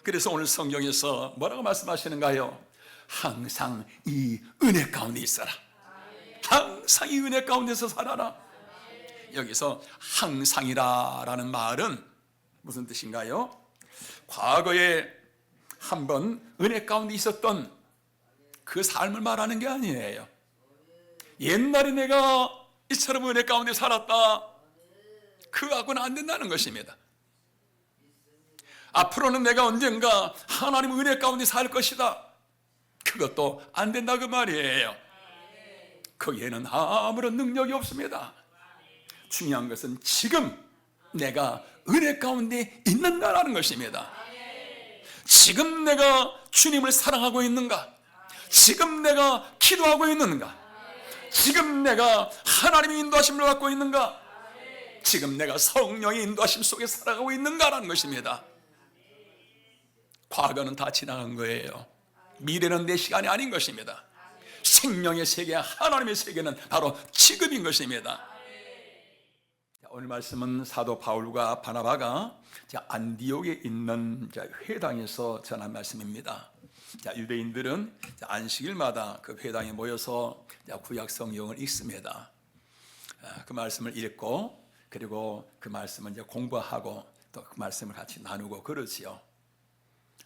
그래서 오늘 성경에서 뭐라고 말씀하시는가요? 항상 이 은혜 가운데 있어라. 항상 이 은혜 가운데서 살아라. 여기서 항상이라는 말은 무슨 뜻인가요? 과거에 한번 은혜 가운데 있었던 그 삶을 말하는 게 아니에요. 옛날에 내가 이처럼 은혜 가운데 살았다, 그하고는 안 된다는 것입니다. 앞으로는 내가 언젠가 하나님 은혜 가운데 살 것이다, 그것도 안 된다 그 말이에요. 거기에는 아무런 능력이 없습니다. 중요한 것은 지금 내가 은혜 가운데 있는가라는 것입니다. 지금 내가 주님을 사랑하고 있는가? 지금 내가 기도하고 있는가? 지금 내가 하나님의 인도하심을 받고 있는가? 지금 내가 성령의 인도하심 속에 살아가고 있는가라는 것입니다. 과거는 다 지나간 거예요. 미래는 내 시간이 아닌 것입니다. 생명의 세계, 하나님의 세계는 바로 지금인 것입니다. 오늘 말씀은 사도 바울과 바나바가 안디옥에 있는 회당에서 전한 말씀입니다. 유대인들은 안식일마다 그 회당에 모여서 구약 성경을 읽습니다. 그 말씀을 읽고 그리고 그 말씀을 이제 공부하고 또 그 말씀을 같이 나누고 그러지요.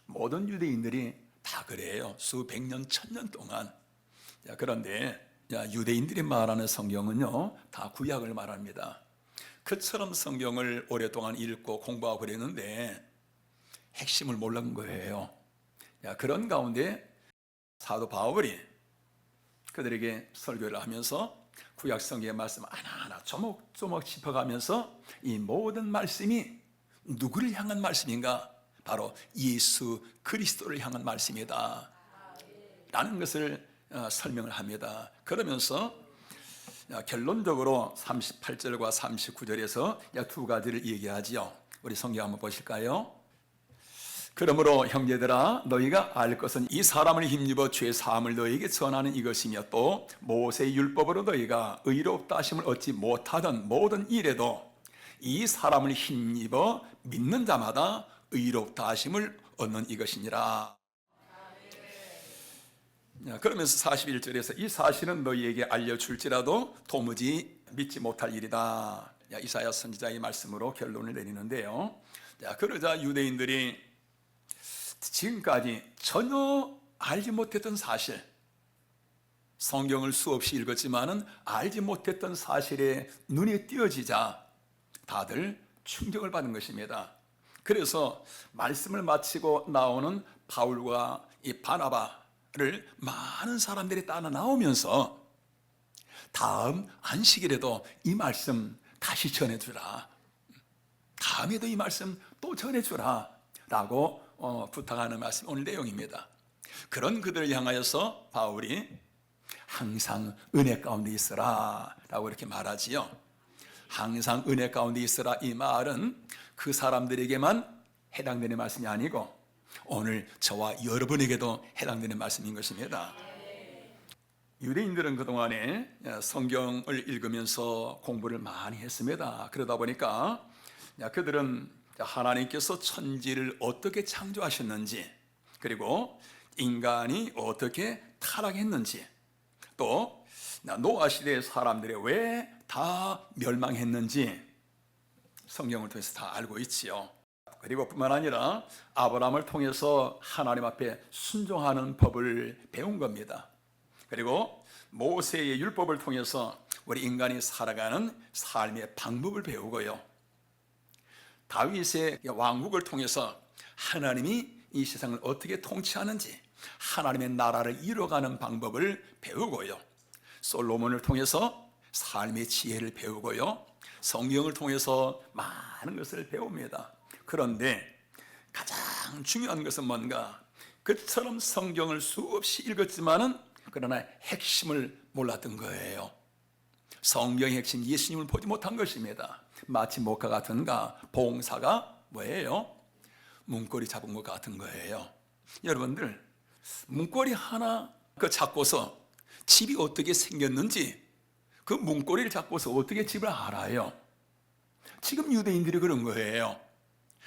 모든 유대인들이 다 그래요. 수백 년, 천년 동안. 그런데 유대인들이 말하는 성경은요, 다 구약을 말합니다. 그처럼 성경을 오랫동안 읽고 공부하고 그랬는데 핵심을 몰랐는 거예요. 그런 가운데 사도 바울이 그들에게 설교를 하면서 구약 성경의 말씀을 하나하나 조목조목 짚어가면서 이 모든 말씀이 누구를 향한 말씀인가? 바로 예수 그리스도를 향한 말씀이다 라는 것을 설명을 합니다. 그러면서 결론적으로 38절과 39절에서 두 가지를 얘기하지요. 우리 성경 한번 보실까요? 그러므로 형제들아, 너희가 알 것은 이 사람을 힘입어 죄 사함을 너희에게 전하는 이것이며, 또 모세의 율법으로 너희가 의롭다 하심을 얻지 못하던 모든 일에도 이 사람을 힘입어 믿는 자마다 의롭다 하심을 얻는 이것이니라. 그러면서 41절에서 이 사실은 너희에게 알려줄지라도 도무지 믿지 못할 일이다. 이사야 선지자의 말씀으로 결론을 내리는데요. 그러자 유대인들이 지금까지 전혀 알지 못했던 사실, 성경을 수없이 읽었지만은 알지 못했던 사실에 눈에 띄어지자 다들 충격을 받은 것입니다. 그래서 말씀을 마치고 나오는 바울과 이 바나바를 많은 사람들이 따라 나오면서 다음 안식일에도 이 말씀 다시 전해주라, 다음에도 이 말씀 또 전해주라 라고 부탁하는 말씀이 오늘 내용입니다. 그런 그들을 향하여서 바울이 항상 은혜 가운데 있어라 라고 이렇게 말하지요. 항상 은혜 가운데 있어라, 이 말은 그 사람들에게만 해당되는 말씀이 아니고 오늘 저와 여러분에게도 해당되는 말씀인 것입니다. 유대인들은 그동안에 성경을 읽으면서 공부를 많이 했습니다. 그러다 보니까 그들은 하나님께서 천지를 어떻게 창조하셨는지, 그리고 인간이 어떻게 타락했는지, 또 노아 시대의 사람들이 왜 다 멸망했는지 성경을 통해서 다 알고 있지요. 그리고 뿐만 아니라 아브라함을 통해서 하나님 앞에 순종하는 법을 배운 겁니다. 그리고 모세의 율법을 통해서 우리 인간이 살아가는 삶의 방법을 배우고요. 다윗의 왕국을 통해서 하나님이 이 세상을 어떻게 통치하는지, 하나님의 나라를 이뤄가는 방법을 배우고요. 솔로몬을 통해서 삶의 지혜를 배우고요. 성경을 통해서 많은 것을 배웁니다. 그런데 가장 중요한 것은 뭔가? 그처럼 성경을 수없이 읽었지만은 그러나 핵심을 몰랐던 거예요. 성경의 핵심, 예수님을 보지 못한 것입니다. 마치 목과 같은가, 봉사가 뭐예요? 문고리 잡은 것 같은 거예요. 여러분들, 문고리 하나 잡고서 집이 어떻게 생겼는지, 그 문고리를 잡고서 어떻게 집을 알아요? 지금 유대인들이 그런 거예요.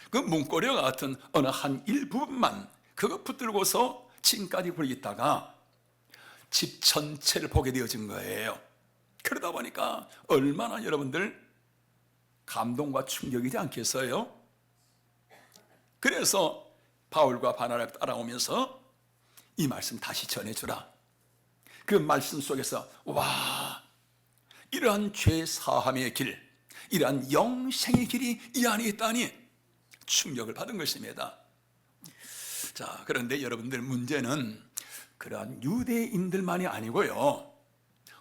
그 문고리와 같은 어느 한 일부분만 그거 붙들고서 지금까지 있다가 집 전체를 보게 되어진 거예요. 그러다 보니까 얼마나 여러분들 감동과 충격이지 않겠어요? 그래서 바울과 바나바를 따라오면서 이 말씀 다시 전해주라. 그 말씀 속에서 와, 이러한 죄 사함의 길, 이러한 영생의 길이 이 안에 있다니 충격을 받은 것입니다. 자, 그런데 여러분들 문제는 그러한 유대인들만이 아니고요,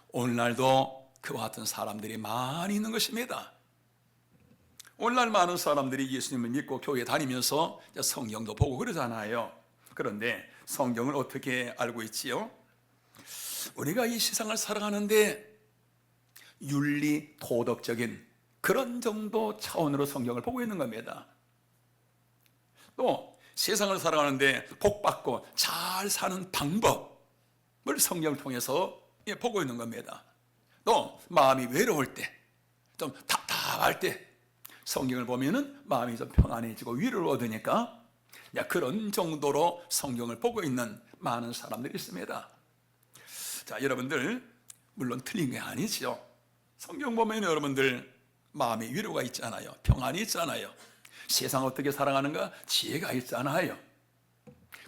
오늘날도 그와 같은 사람들이 많이 있는 것입니다. 오늘날 많은 사람들이 예수님을 믿고 교회 다니면서 성경도 보고 그러잖아요. 그런데 성경을 어떻게 알고 있지요? 우리가 이 세상을 살아가는데 윤리, 도덕적인 그런 정도 차원으로 성경을 보고 있는 겁니다. 또 세상을 살아가는데 복받고 잘 사는 방법을 성경을 통해서 보고 있는 겁니다. 또 마음이 외로울 때, 좀 답답할 때 성경을 보면은 마음이 좀 평안해지고 위로를 얻으니까 그런 정도로 성경을 보고 있는 많은 사람들이 있습니다. 자, 여러분들 물론 틀린 게 아니죠. 성경 보면 여러분들 마음에 위로가 있잖아요. 평안이 있잖아요. 세상 어떻게 살아가는가 지혜가 있잖아요.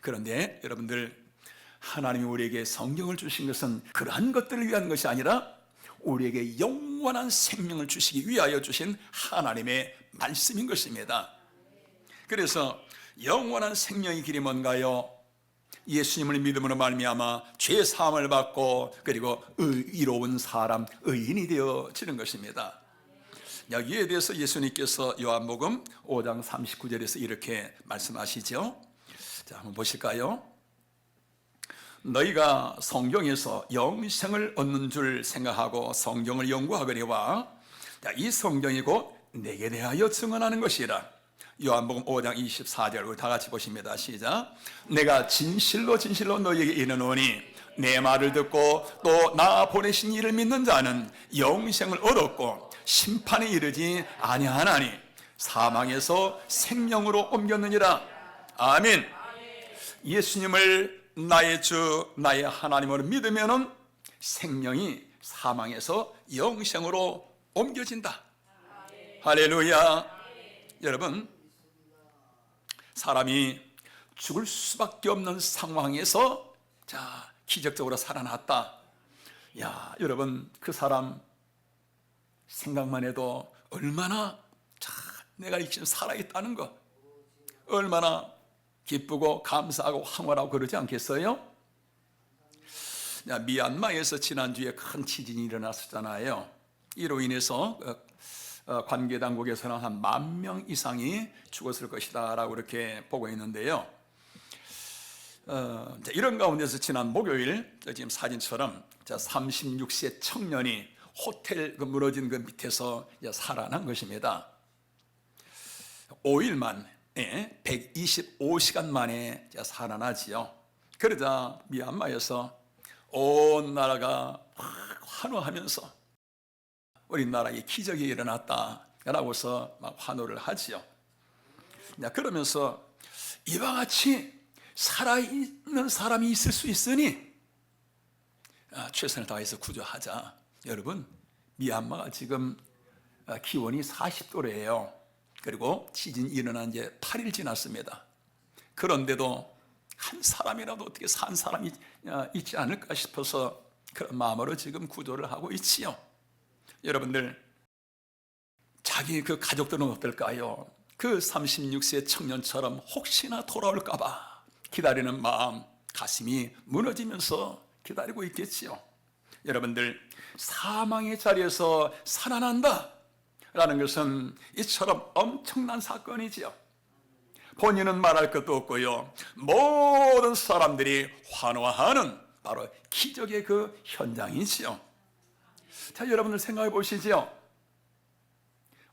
그런데 여러분들, 하나님이 우리에게 성경을 주신 것은 그러한 것들을 위한 것이 아니라 우리에게 영원한 생명을 주시기 위하여 주신 하나님의 말씀인 것입니다. 그래서 영원한 생명의 길이 뭔가요? 예수님을 믿음으로 말미암아 죄 사함을 받고 그리고 의로운 사람, 의인이 되어지는 것입니다. 여기에 대해서 예수님께서 요한복음 5장 39절에서 이렇게 말씀하시죠. 자, 한번 보실까요? 너희가 성경에서 영생을 얻는 줄 생각하고 성경을 연구하거니와 이 성경이 곧 내게 대하여 증언하는 것이라. 요한복음 5장 24절 우리 다 같이 보십니다. 시작. 내가 진실로 진실로 너희에게 이르노니 내 말을 듣고 또 나 보내신 이를 믿는 자는 영생을 얻었고 심판에 이르지 아니하나니 사망에서 생명으로 옮겼느니라. 아멘. 예수님을 나의 주 나의 하나님으로 믿으면은 생명이 사망에서 영생으로 옮겨진다. 할렐루야. 여러분, 사람이 죽을 수밖에 없는 상황에서 기적적으로 살아났다. 야, 여러분, 그 사람 생각만 해도 얼마나 내가 지금 살아있다는 거 얼마나 기쁘고 감사하고 황홀하고 그러지 않겠어요? 미얀마에서 지난주에 큰 지진이 일어났었잖아요. 이로 인해서 관계 당국에서는 한 10,000명 이상이 죽었을 것이다 라고 이렇게 보고 있는데요. 이런 가운데서 지난 목요일 지금 사진처럼 36세 청년이 호텔 무너진 그 밑에서 살아난 것입니다. 5일 만에 125시간 만에 살아나지요. 그러자 미얀마에서 온 나라가 환호하면서 우리나라에 기적이 일어났다라고서 막 환호를 하지요. 그러면서 이와 같이 살아있는 사람이 있을 수 있으니 최선을 다해서 구조하자. 여러분, 미얀마가 지금 기온이 40도래요. 그리고 지진이 일어난 지 8일 지났습니다. 그런데도 한 사람이라도 어떻게 산 사람이 있지 않을까 싶어서 그런 마음으로 지금 구조를 하고 있지요. 여러분들, 자기 그 가족들은 어떨까요? 그 36세 청년처럼 혹시나 돌아올까 봐 기다리는 마음, 가슴이 무너지면서 기다리고 있겠지요. 여러분들, 사망의 자리에서 살아난다 라는 것은 이처럼 엄청난 사건이지요. 본인은 말할 것도 없고요, 모든 사람들이 환호하는 바로 기적의 그 현장이지요. 자, 여러분들 생각해 보시죠.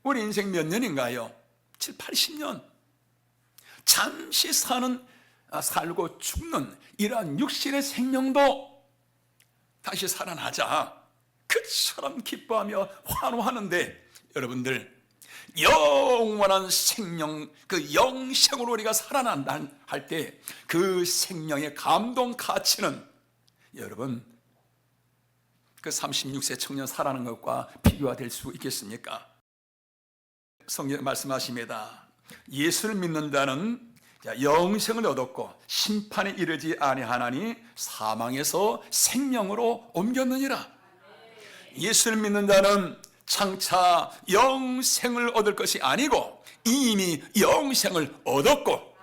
우리 인생 몇 년인가요? 7, 80년. 잠시 살고 죽는 이러한 육신의 생명도 다시 살아나자 그처럼 기뻐하며 환호하는데, 여러분들, 영원한 생명, 그 영생으로 우리가 살아난다 할 때 그 생명의 감동 가치는 여러분 그 36세 청년 살아난 것과 비교가 될 수 있겠습니까? 성경 말씀하십니다. 예수를 믿는다는 영생을 얻었고 심판에 이르지 아니하나니 사망에서 생명으로 옮겼느니라. 예수를 믿는 자는 장차 영생을 얻을 것이 아니고 이미 영생을 얻었고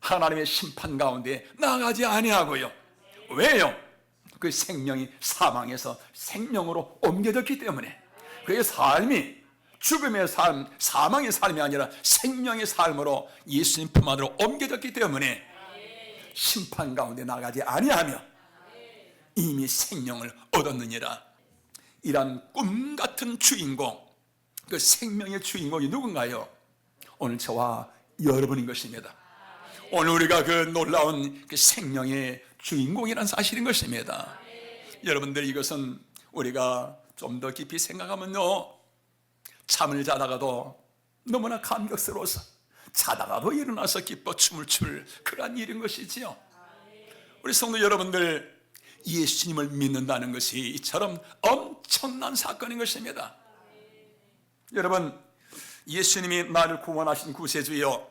하나님의 심판 가운데 나가지 아니하고요. 왜요? 그 생명이 사망에서 생명으로 옮겨졌기 때문에 그의 삶이 죽음의 삶, 사망의 삶이 아니라 생명의 삶으로 예수님 품 안으로 옮겨졌기 때문에 심판 가운데 나가지 아니하며 이미 생명을 얻었느니라. 이란 꿈 같은 주인공, 그 생명의 주인공이 누군가요? 오늘 저와 여러분인 것입니다. 오늘 우리가 그 놀라운 그 생명의 주인공이라는 사실인 것입니다. 여러분들, 이것은 우리가 좀 더 깊이 생각하면요, 잠을 자다가도 너무나 감격스러워서 자다가도 일어나서 기뻐 춤을 출 그러한 일인 것이지요. 우리 성도 여러분들, 예수님을 믿는다는 것이 이처럼 엄청난 사건인 것입니다. 여러분, 예수님이 나를 구원하신 구세주여,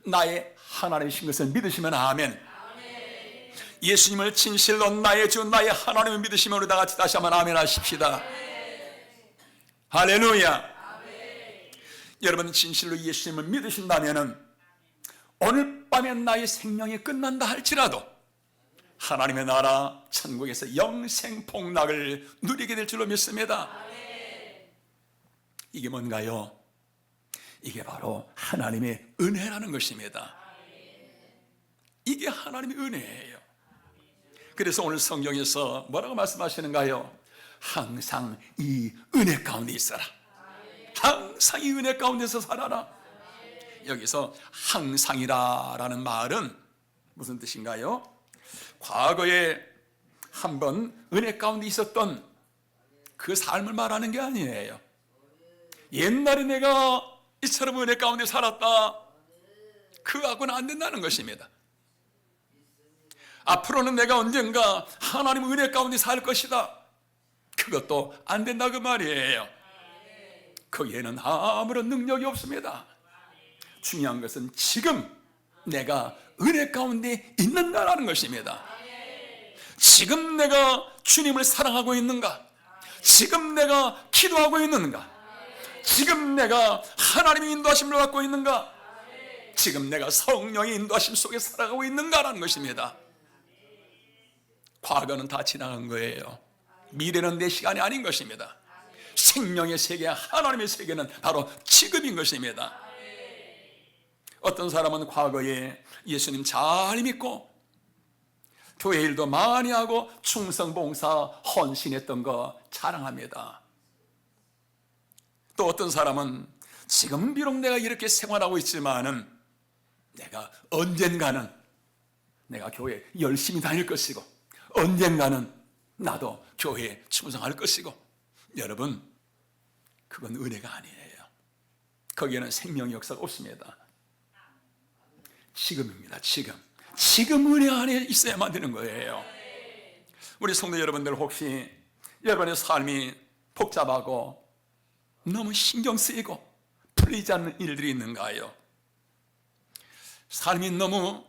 나의 하나님이신 것을 믿으시면 아멘. 예수님을 진실로 나의 주, 나의 하나님을 믿으시면 우리 다 같이 다시 한번 아멘 하십시다. 할렐루야. 여러분, 진실로 예수님을 믿으신다면 오늘 밤에 나의 생명이 끝난다 할지라도 하나님의 나라 천국에서 영생 복락을 누리게 될 줄로 믿습니다. 이게 뭔가요? 이게 바로 하나님의 은혜라는 것입니다. 이게 하나님의 은혜예요. 그래서 오늘 성경에서 뭐라고 말씀하시는가요? 항상 이 은혜 가운데 있어라. 항상 이 은혜 가운데서 살아라. 여기서 항상이라는 말은 무슨 뜻인가요? 과거에 한번 은혜 가운데 있었던 그 삶을 말하는 게 아니에요. 옛날에 내가 이처럼 은혜 가운데 살았다, 그하고는 안 된다는 것입니다. 앞으로는 내가 언젠가 하나님 은혜 가운데 살 것이다, 그것도 안 된다 그 말이에요. 거기에는 아무런 능력이 없습니다. 중요한 것은 지금 내가 은혜 가운데 있는가라는 것입니다. 지금 내가 주님을 사랑하고 있는가? 지금 내가 기도하고 있는가? 지금 내가 하나님의 인도하심을 받고 있는가? 지금 내가 성령의 인도하심 속에 살아가고 있는가라는 것입니다. 과거는 다 지나간 거예요. 미래는 내 시간이 아닌 것입니다. 생명의 세계, 하나님의 세계는 바로 지금인 것입니다. 어떤 사람은 과거에 예수님 잘 믿고 교회 일도 많이 하고 충성봉사 헌신했던 거 자랑합니다. 또 어떤 사람은 지금 비록 내가 이렇게 생활하고 있지만은 내가 언젠가는 내가 교회 열심히 다닐 것이고 언젠가는 나도 교회에 충성할 것이고, 여러분, 그건 은혜가 아니에요. 거기에는 생명의 역사가 없습니다. 지금입니다. 지금 은혜 안에 있어야만 되는 거예요. 우리 성도 여러분들, 혹시 여러분의 삶이 복잡하고 너무 신경 쓰이고 풀리지 않는 일들이 있는가요? 삶이 너무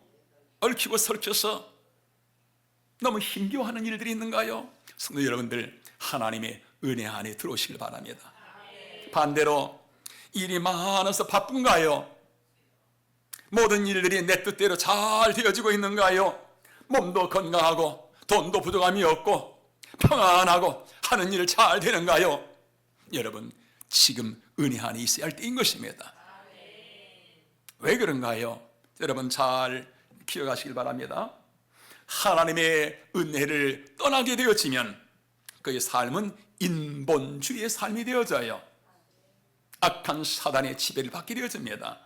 얽히고 설켜서 너무 힘겨워하는 일들이 있는가요? 성도 여러분들, 하나님의 은혜 안에 들어오시길 바랍니다. 반대로 일이 많아서 바쁜가요? 모든 일들이 내 뜻대로 잘 되어지고 있는가요? 몸도 건강하고 돈도 부족함이 없고 평안하고 하는 일 잘 되는가요? 여러분, 지금 은혜 안에 있어야 할 때인 것입니다. 왜 그런가요? 여러분, 잘 기억하시길 바랍니다. 하나님의 은혜를 떠나게 되어지면 그의 삶은 인본주의의 삶이 되어져요. 악한 사단의 지배를 받게 되어집니다.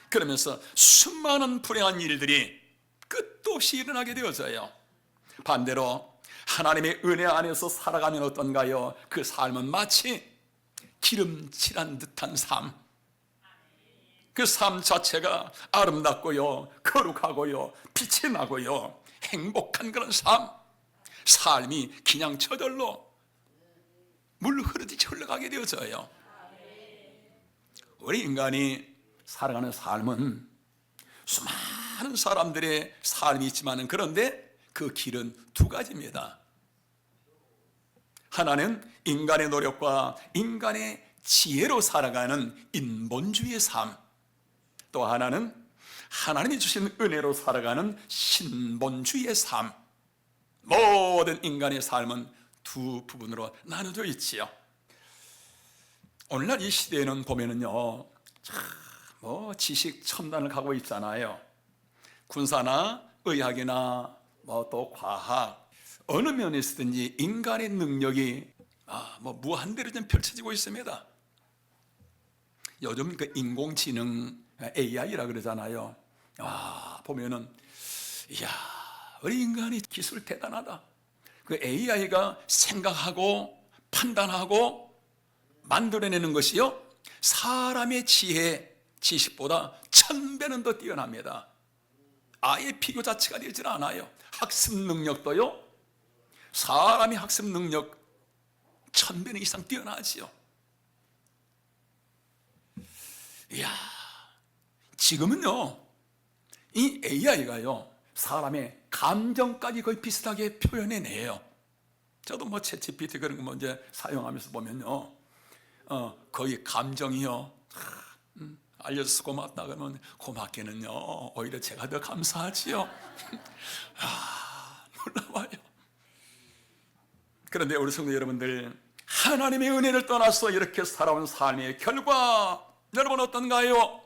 그러면서 수많은 불행한 일들이 끝도 없이 일어나게 되어져요. 반대로 하나님의 은혜 안에서 살아가면 어떤가요? 그 삶은 마치 기름칠한 듯한 삶, 그 삶 자체가 아름답고요, 거룩하고요, 빛이 나고요, 행복한 그런 삶이 그냥 저절로 물 흐르듯이 흘러가게 되어져요. 우리 인간이 살아가는 삶은 수많은 사람들의 삶이 있지만, 그런데 그 길은 두 가지입니다. 하나는 인간의 노력과 인간의 지혜로 살아가는 인본주의의 삶, 또 하나는 하나님이 주신 은혜로 살아가는 신본주의의 삶. 모든 인간의 삶은 두 부분으로 나눠져 있지요. 오늘날 이 시대에는 보면은요, 지식 첨단을 가고 있잖아요. 군사나 의학이나 또 과학, 어느 면에서든지 인간의 능력이 무한대로 좀 펼쳐지고 있습니다. 요즘 그 인공지능 AI라 그러잖아요. 보면은 이야, 우리 인간이 기술 대단하다. 그 AI가 생각하고 판단하고 만들어내는 것이요, 사람의 지혜, 지식보다 1000배는 더 뛰어납니다. 아예 비교 자체가 되질 않아요. 학습 능력도요, 사람의 학습 능력 1000배는 이상 뛰어나지요. 이야, 지금은요, 이 AI가요, 사람의 감정까지 거의 비슷하게 표현해내요. 저도 챗GPT 그런 거 먼저 사용하면서 보면요, 거의 감정이요, 알려줘서 고맙다 그러면 고맙게는요, 오히려 제가 더 감사하지요. 놀라워요. 그런데 우리 성도 여러분들, 하나님의 은혜를 떠나서 이렇게 살아온 삶의 결과, 여러분 어떤가요?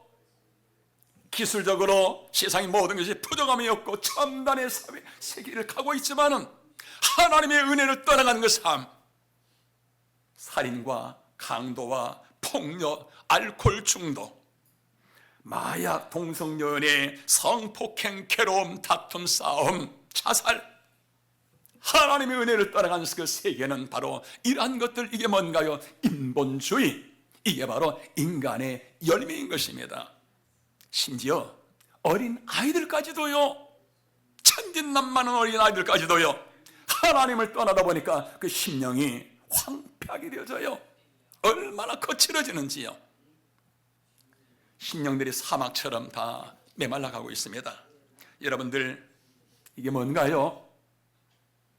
기술적으로 세상의 모든 것이 부정함이 없고 첨단의 사회 세계를 가고 있지만은, 하나님의 은혜를 떠나가는 그 삶, 살인과 강도와 폭력, 알코올 중독, 마약, 동성연애, 성폭행, 괴로움, 다툼, 싸움, 자살, 하나님의 은혜를 떠나가는 그 세계는 바로 이러한 것들, 이게 뭔가요? 인본주의, 이게 바로 인간의 열매인 것입니다. 심지어 어린 아이들까지도요, 천진난만한 어린 아이들까지도요, 하나님을 떠나다 보니까 그 심령이 황폐하게 되어져요. 얼마나 거칠어지는지요. 심령들이 사막처럼 다 메말라가고 있습니다. 여러분들, 이게 뭔가요?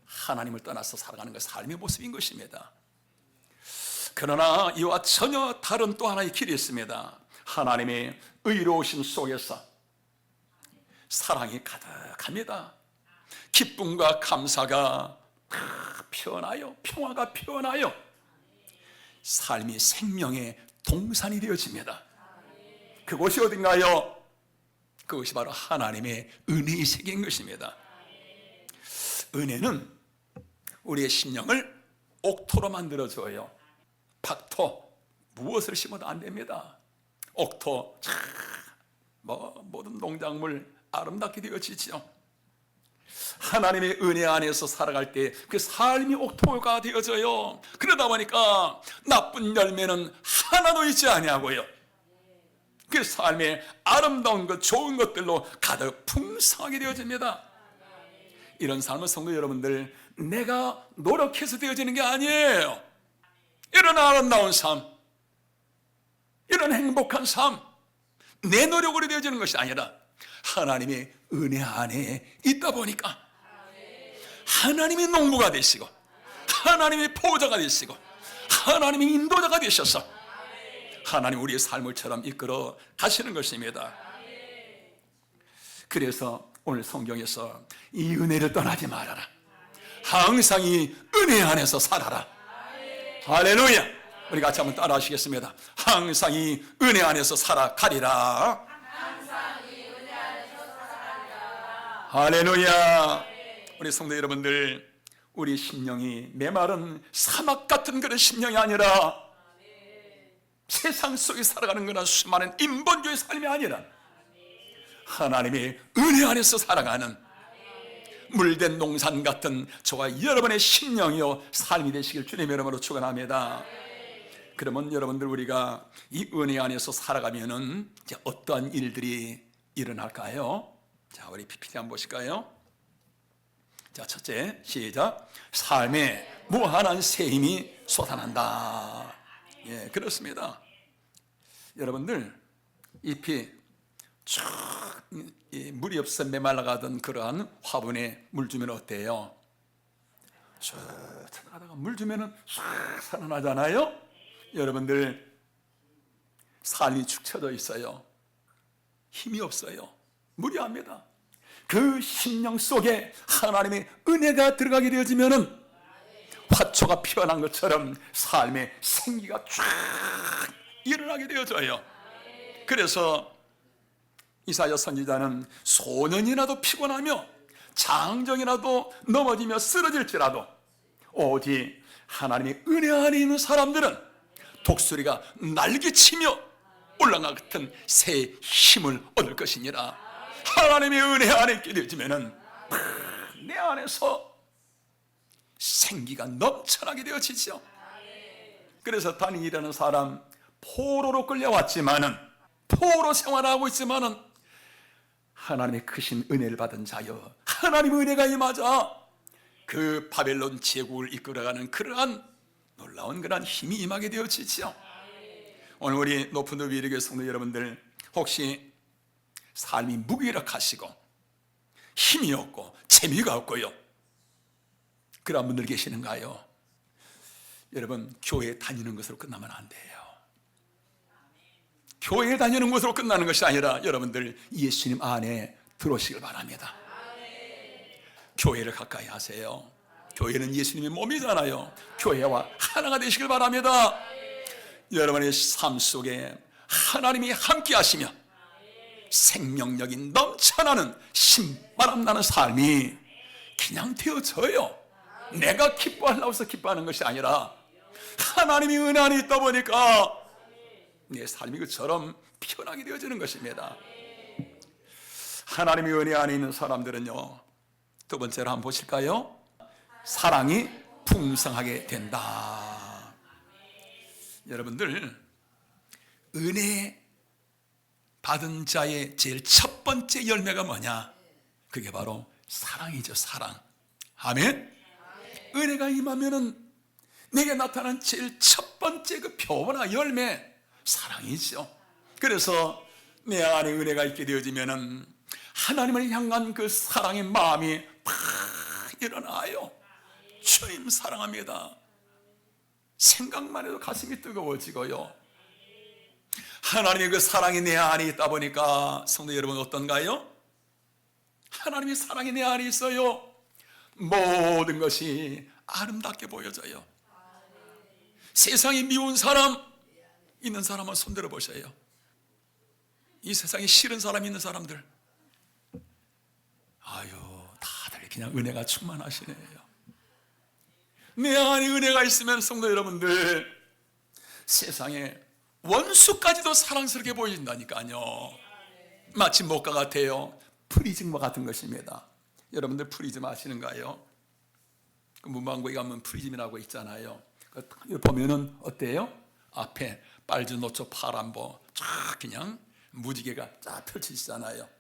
하나님을 떠나서 살아가는 것, 삶의 모습인 것입니다. 그러나 이와 전혀 다른 또 하나의 길이 있습니다. 하나님의 의로우심 속에서 사랑이 가득합니다. 기쁨과 감사가 피어나요. 평화가 피어나요. 삶이 생명의 동산이 되어집니다. 그곳이 어딘가요? 그것이 바로 하나님의 은혜의 세계인 것입니다. 은혜는 우리의 심령을 옥토로 만들어줘요. 박토, 무엇을 심어도 안 됩니다. 옥토, 모든 농작물 아름답게 되어지죠. 하나님의 은혜 안에서 살아갈 때 그 삶이 옥토가 되어져요. 그러다 보니까 나쁜 열매는 하나도 있지 아니하고요, 그 삶의 아름다운 것, 좋은 것들로 가득 풍성하게 되어집니다. 이런 삶은 성도 여러분들, 내가 노력해서 되어지는 게 아니에요. 이런 아름다운 삶, 이런 행복한 삶, 내 노력으로 되어지는 것이 아니라 하나님의 은혜 안에 있다 보니까 하나님의 농부가 되시고, 하나님의 보호자가 되시고, 하나님의 인도자가 되셔서 하나님 우리의 삶을처럼 이끌어 가시는 것입니다. 그래서 오늘 성경에서 이 은혜를 떠나지 말아라, 항상 이 은혜 안에서 살아라. 할렐루야. 우리 같이 한번 따라 하시겠습니다. 항상 이 은혜 안에서 살아가리라. 할렐루야. 우리 성도 여러분들, 우리 심령이 메마른 사막 같은 그런 심령이 아니라, 세상 속에 살아가는 그런 수많은 인본주의 삶이 아니라 하나님의 은혜 안에서 살아가는 물된 농산 같은 저와 여러분의 심령이요 삶이 되시길 주님의 이름으로 축원합니다. 그러면 여러분들 우리가 이 은혜 안에서 살아가면은 이제 어떠한 일들이 일어날까요? 자, 우리 PPT 한번 보실까요? 자, 첫째, 시작. 삶에 무한한 새 힘이 솟아난다. 예, 그렇습니다. 여러분들 잎이 쭉 물이 없어 메말라가던 그러한 화분에 물 주면 어때요? 쭉 찾아가다가 물 주면은 싹 살아나잖아요. 여러분들 삶이 축 처져 있어요. 힘이 없어요. 무리합니다. 그 심령 속에 하나님의 은혜가 들어가게 되어지면은 화초가 피어난 것처럼 삶의 생기가 쫙 일어나게 되어져요. 그래서 이사야 선지자는 소년이라도 피곤하며 장정이라도 넘어지며 쓰러질지라도 오직 하나님의 은혜 안에 있는 사람들은 독수리가 날개치며 올라가 같은 새 힘을 얻을 것이니라. 하나님의 은혜 안에 있게 되어지면은 내 안에서 생기가 넘쳐나게 되어지죠. 그래서 다니엘이라는 사람 포로로 끌려왔지만은 포로 생활하고 있지만은 하나님의 크신 은혜를 받은 자여 하나님의 은혜가 임하자 그 바벨론 제국을 이끌어가는 그러한 놀라운 그러한 힘이 임하게 되어지죠. 오늘 우리 높은 도 위로교회 성도 여러분들 혹시 삶이 무기력하시고 힘이 없고 재미가 없고요 그런 분들 계시는가요? 여러분 교회 다니는 것으로 끝나면 안 돼요. 교회 다니는 것으로 끝나는 것이 아니라 여러분들 예수님 안에 들어오시길 바랍니다. 교회를 가까이 하세요. 교회는 예수님의 몸이잖아요. 교회와 하나가 되시길 바랍니다. 여러분의 삶 속에 하나님이 함께 하시며 생명력이 넘쳐나는 신바람 나는 삶이 그냥 되어져요. 내가 기뻐하려고 해서 기뻐하는 것이 아니라 하나님이 은혜 안에 있다 보니까 내 삶이 그처럼 피어나게 되어지는 것입니다. 하나님의 은혜 안에 있는 사람들은요, 두 번째로 한번 보실까요? 사랑이 풍성하게 된다. 여러분들 은혜 받은 자의 제일 첫 번째 열매가 뭐냐? 그게 바로 사랑이죠. 사랑. 아멘. 은혜가 임하면은 내게 나타난 제일 첫 번째 그 표본화 열매 사랑이죠. 그래서 내 안에 은혜가 있게 되어지면은 하나님을 향한 그 사랑의 마음이 팍 일어나요. 주님 사랑합니다. 생각만 해도 가슴이 뜨거워지고요. 하나님의 그 사랑이 내 안에 있다 보니까 성도 여러분 어떤가요? 하나님의 사랑이 내 안에 있어요. 모든 것이 아름답게 보여져요. 세상에 미운 사람 있는 사람은 손들어 보세요. 이 세상에 싫은 사람 있는 사람들, 아유 다들 그냥 은혜가 충만하시네요. 내 안에 은혜가 있으면 성도 여러분들 세상에 원수까지도 사랑스럽게 보인다니까요. 마치 목과 같아요. 프리즘과 같은 것입니다. 여러분들 프리즘 아시는가요? 그 문방구에 가면 프리즘이라고 있잖아요. 보면은 어때요? 앞에 빨주, 노초, 파란보 쫙 그냥 무지개가 쫙 펼쳐지잖아요.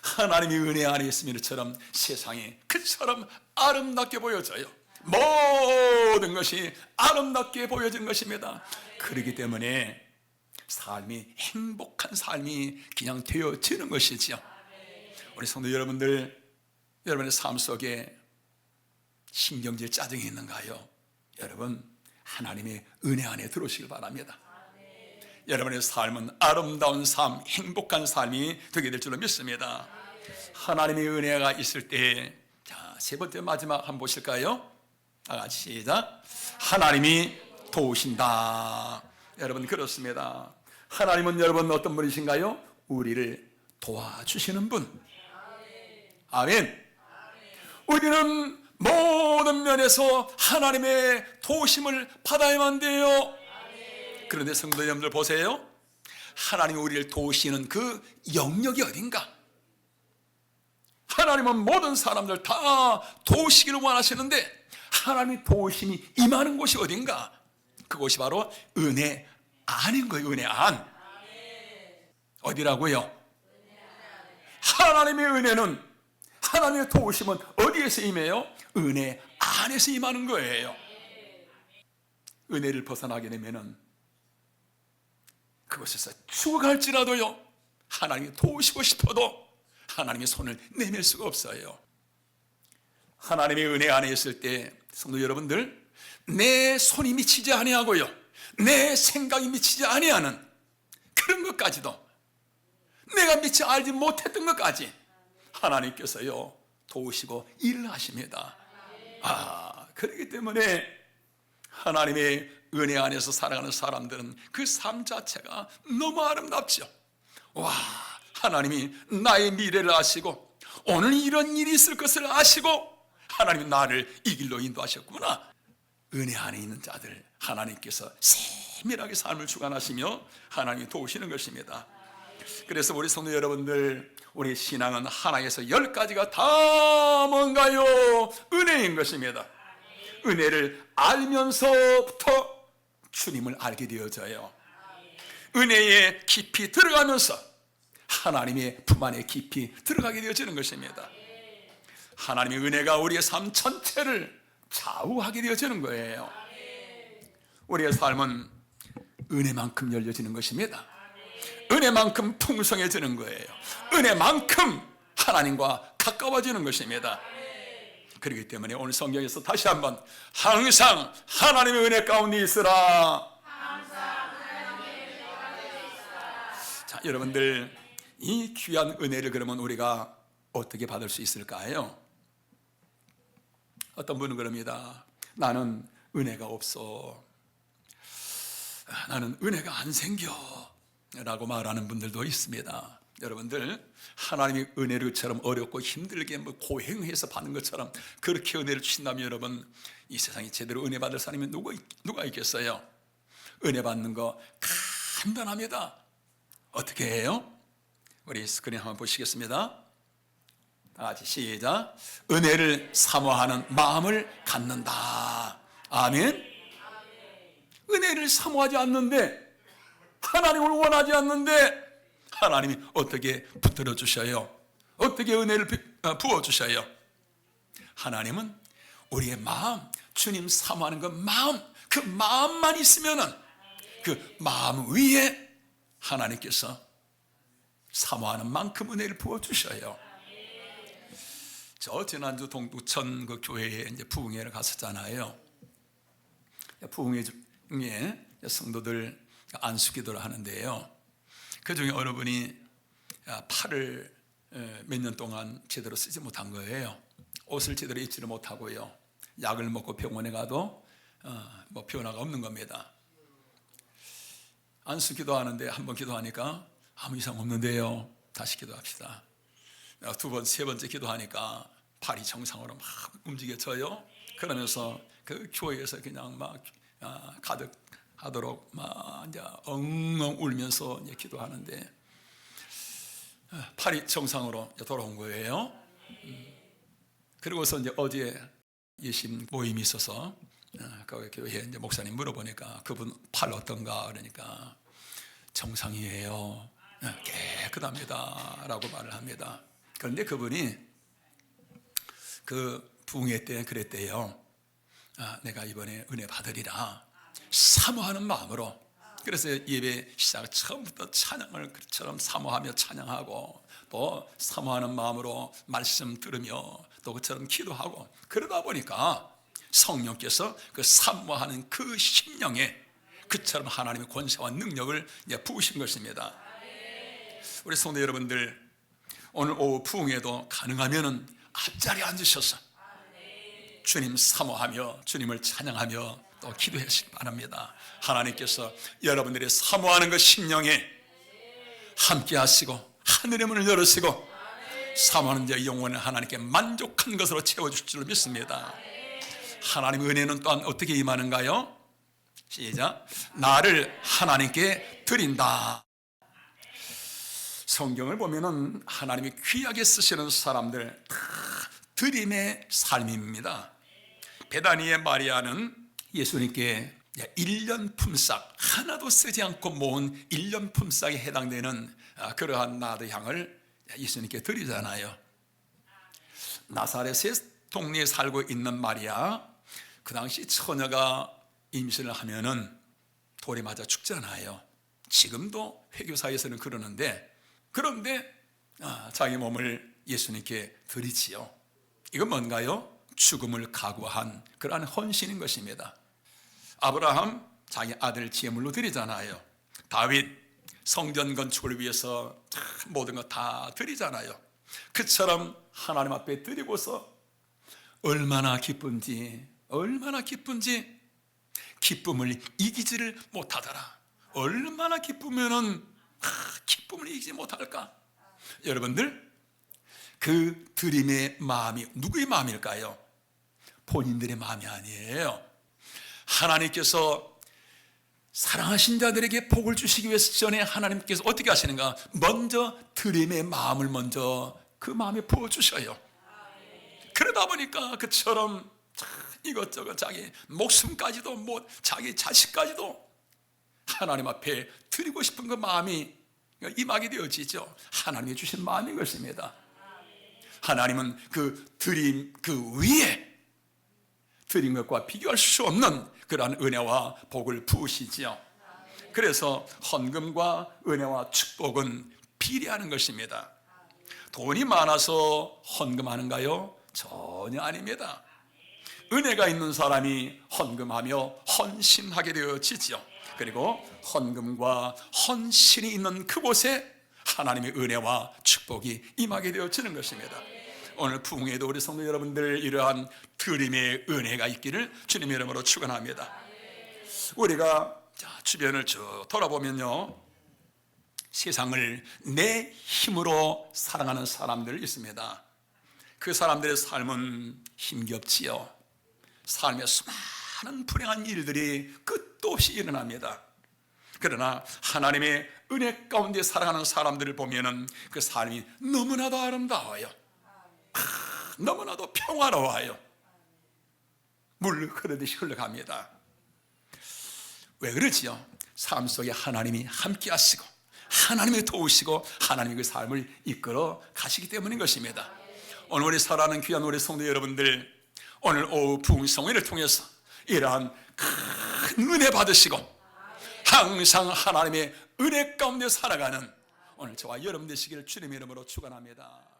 하나님의 은혜 안에 있으면 이처럼 세상이 그처럼 아름답게 보여져요. 모든 것이 아름답게 보여지는 것입니다. 그렇기 때문에 삶이 행복한 삶이 그냥 되어지는 것이죠. 우리 성도 여러분들, 여러분의 삶 속에 신경질 짜증이 있는가요? 여러분 하나님의 은혜 안에 들어오시길 바랍니다. 여러분의 삶은 아름다운 삶, 행복한 삶이 되게 될 줄로 믿습니다. 하나님의 은혜가 있을 때, 자, 세 번째 마지막 한번 보실까요? 다 같이 시작. 하나님이 도우신다. 여러분 그렇습니다. 하나님은 여러분 어떤 분이신가요? 우리를 도와주시는 분. 아멘. 우리는 모든 면에서 하나님의 도우심을 받아야만 돼요. 그런데 성도 여러분들 보세요. 하나님이 우리를 도우시는 그 영역이 어딘가? 하나님은 모든 사람들 다 도우시기를 원하시는데 하나님의 도우심이 임하는 곳이 어딘가? 그곳이 바로 은혜 안인 거예요. 은혜 안. 어디라고요? 하나님의 은혜는, 하나님의 도우심은 어디에서 임해요? 은혜 안에서 임하는 거예요. 은혜를 벗어나게 되면은 그곳에서 죽어갈지라도요, 하나님이 도우시고 싶어도 하나님의 손을 내밀 수가 없어요. 하나님의 은혜 안에 있을 때 성도 여러분들, 내 손이 미치지 아니하고요, 내 생각이 미치지 아니하는 그런 것까지도, 내가 미처 알지 못했던 것까지 하나님께서요 도우시고 일을 하십니다. 그렇기 때문에 하나님의 은혜 안에서 살아가는 사람들은 그 삶 자체가 너무 아름답죠. 와, 하나님이 나의 미래를 아시고 오늘 이런 일이 있을 것을 아시고 하나님이 나를 이 길로 인도하셨구나. 은혜 안에 있는 자들 하나님께서 세밀하게 삶을 주관하시며 하나님이 도우시는 것입니다. 그래서 우리 성도 여러분들, 우리 신앙은 하나에서 10가지가 다 뭔가요? 은혜인 것입니다. 은혜를 알면서부터 주님을 알게 되어져요. 은혜에 깊이 들어가면서 하나님의 품 안에 깊이 들어가게 되어지는 것입니다. 하나님의 은혜가 우리의 삶 전체를 좌우하게 되어지는 거예요. 우리의 삶은 은혜만큼 열려지는 것입니다. 은혜만큼 풍성해지는 거예요. 은혜만큼 하나님과 가까워지는 것입니다. 그렇기 때문에 오늘 성경에서 다시 한번 항상 하나님의 은혜 가운데 있으라. 자, 여러분들, 이 귀한 은혜를 그러면 우리가 어떻게 받을 수 있을까요? 어떤 분은 그럽니다. 나는 은혜가 없어. 나는 은혜가 안 생겨 라고 말하는 분들도 있습니다. 여러분들, 하나님의 은혜를처럼 어렵고 힘들게 고행해서 받는 것처럼 그렇게 은혜를 주신다면 여러분, 이 세상에 제대로 은혜 받을 사람이 누가 있겠어요? 은혜 받는 거 간단합니다. 어떻게 해요? 우리 스크린 한번 보시겠습니다. 다 같이 시작. 은혜를 사모하는 마음을 갖는다. 아멘. 은혜를 사모하지 않는데, 하나님을 원하지 않는데 하나님이 어떻게 붙들어 주셔요? 어떻게 은혜를 부어 주셔요? 하나님은 우리의 마음, 주님 사모하는 그 마음, 그 마음만 있으면은 그 마음 위에 하나님께서 사모하는 만큼 은혜를 부어 주셔요. 저 지난주 동두천 그 교회에 이제 부흥회를 갔었잖아요. 부흥회 중에 성도들 안수기도를 하는데요, 그 중에 어느 분이 팔을 몇 년 동안 제대로 쓰지 못한 거예요. 옷을 제대로 입지를 못하고요, 약을 먹고 병원에 가도 뭐 변화가 없는 겁니다. 안수기도하는데 한 번 기도하니까 아무 이상 없는데요, 다시 기도합시다. 두 번, 세 번째 기도하니까 팔이 정상으로 막 움직여져요. 그러면서 그 교회에서 그냥 막 가득 하도록 막 이제 엉엉 울면서 이제 기도하는데 팔이 정상으로 돌아온 거예요. 그리고서 이제 어제 예심 모임이 있어서 그 교회 이제 목사님 물어보니까 그분 팔 어떤가 그러니까 정상이에요. 깨끗합니다라고 말을 합니다. 그런데 그분이 그 부흥회 때 그랬대요. 내가 이번에 은혜 받으리라 사모하는 마음으로. 그래서 예배 시작 처음부터 찬양을 그처럼 사모하며 찬양하고 또 사모하는 마음으로 말씀 들으며 또 그처럼 기도하고 그러다 보니까 성령께서 그 사모하는 그 심령에 그처럼 하나님의 권세와 능력을 부으신 것입니다. 우리 성도 여러분들, 오늘 오후 부흥회도 가능하면은 앞자리에 앉으셔서 주님 사모하며 주님을 찬양하며 또 기도하시기 바랍니다. 하나님께서 여러분들의 사모하는 그 심령에 함께 하시고 하늘의 문을 열으시고 사모하는 자의 영혼을 하나님께 만족한 것으로 채워주실 줄 믿습니다. 하나님의 은혜는 또한 어떻게 임하는가요? 시작. 나를 하나님께 드린다. 성경을 보면은 하나님이 귀하게 쓰시는 사람들 다 드림의 삶입니다. 베다니의 마리아는 예수님께 1년 품삯 하나도 쓰지 않고 모은 1년 품삯에 해당되는 그러한 나드 향을 예수님께 드리잖아요. 나사렛의 동네에 살고 있는 마리아, 그 당시 처녀가 임신을 하면은 돌에 맞아 죽잖아요. 지금도 회교사에서는 그러는데, 그런데 자기 몸을 예수님께 드리지요. 이건 뭔가요? 죽음을 각오한 그러한 헌신인 것입니다. 아브라함 자기 아들 제물로 드리잖아요. 다윗 성전 건축을 위해서 모든 것 다 드리잖아요. 그처럼 하나님 앞에 드리고서 얼마나 기쁜지 기쁨을 이기지를 못하더라. 얼마나 기쁘면은 기쁨을 이기지 못할까? 여러분들, 그 드림의 마음이 누구의 마음일까요? 본인들의 마음이 아니에요. 하나님께서 사랑하신 자들에게 복을 주시기 위해서 전에 하나님께서 어떻게 하시는가? 먼저 드림의 마음을 먼저 그 마음에 부어주셔요. 그러다 보니까 그처럼 이것저것 자기 목숨까지도 자기 자식까지도 하나님 앞에 드리고 싶은 그 마음이 임하게 되어지죠. 하나님이 주신 마음인 것입니다. 하나님은 그 드림 그 위에 드린 것과 비교할 수 없는 그러한 은혜와 복을 부으시지요. 그래서 헌금과 은혜와 축복은 비례하는 것입니다. 돈이 많아서 헌금하는가요? 전혀 아닙니다. 은혜가 있는 사람이 헌금하며 헌신하게 되어지죠. 그리고 헌금과 헌신이 있는 그곳에 하나님의 은혜와 축복이 임하게 되어지는 것입니다. 오늘 부흥회도 우리 성도 여러분들 이러한 드림의 은혜가 있기를 주님의 이름으로 축원합니다. 우리가 주변을 쭉 돌아보면요, 세상을 내 힘으로 사랑하는 사람들 있습니다. 그 사람들의 삶은 힘겹지요. 삶에 수많은 불행한 일들이 끝도 없이 일어납니다. 그러나 하나님의 은혜 가운데 살아가는 사람들을 보면은 그 삶이 너무나도 아름다워요. 너무나도 평화로워요. 물 흐르듯이 흘러갑니다. 왜 그러지요? 삶 속에 하나님이 함께 하시고 하나님이 도우시고 하나님이 그 삶을 이끌어 가시기 때문인 것입니다. 오늘 우리 사랑하는 귀한 우리 성도 여러분들, 오늘 오후 부흥성회를 통해서 이러한 큰 은혜 받으시고 항상 하나님의 은혜 가운데 살아가는 오늘 저와 여러분 되시기를 주님의 이름으로 축원합니다.